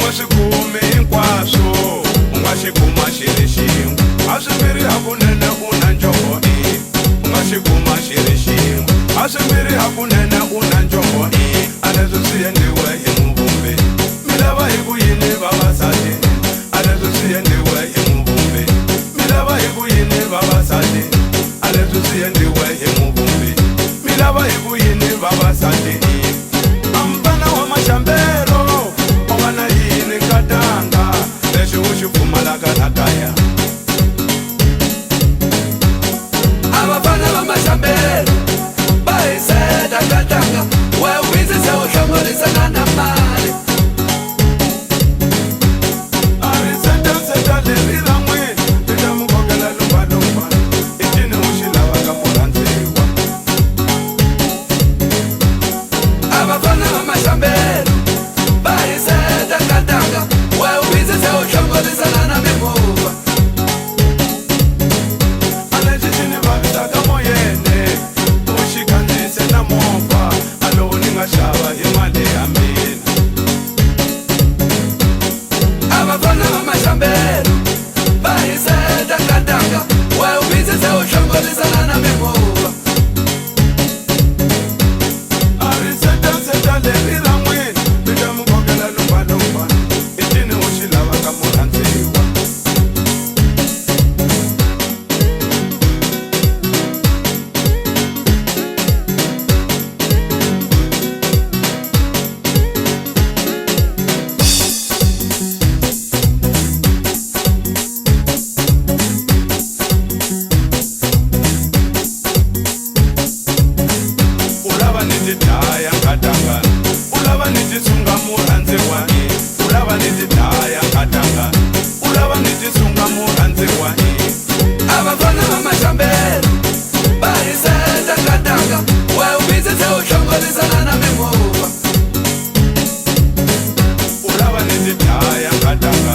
ngo swi kumi hinkwaswo u nga xi kuma xi ri xin'we a swi mbirhi hakunene u na njombo u nga xi kuma xi ri xin'we a swi mbirhi hakunene u na njombo a leswi swi endliwe hi muvumbi mi lava hi ku yini vavasati a leswi swi endliwe hi muvumbi mi lava hi ku yini vavasati a leswi swi endliwe hi muvumbi mi lava hi ku yini vavasati ambana wa maxambelo u nga na yini nkatanga leswi u xi pfumalaka la kaya a vafana va maxambelo va hiseta nkatanga we wisi se u hlongorisana na mali a ri setaseta leri ra n'wini ri ta mu kokela lumbalumba i cini u xi lavaka murhandziwa a vafana va maxambelo va hiseta nkatanga we wisi se u hlongorisana na mimovha a lexi xi ni vavisaka moyeni u xi kandziyise na movha a lowu ni nga xava hi mali ya mina a vafana va maxambelo va hiseta nkatanga we wisi se u hlongorisana na mimovha a ri setaseta leri ra n'wini ri ta mu kokela lumbalumba i cini u xi lavaka murhandziwa u lava ni ti dlaya nkatanga u lava ni ti sunga murhandziwa u lava ni ti dlaya nkatanga u lava ni ti sunga murhandziwa a vafana va maxambelo va hiseta nkatanga we wisi se u hlongorisana na mimovha u lava ni ti dlaya nkatanga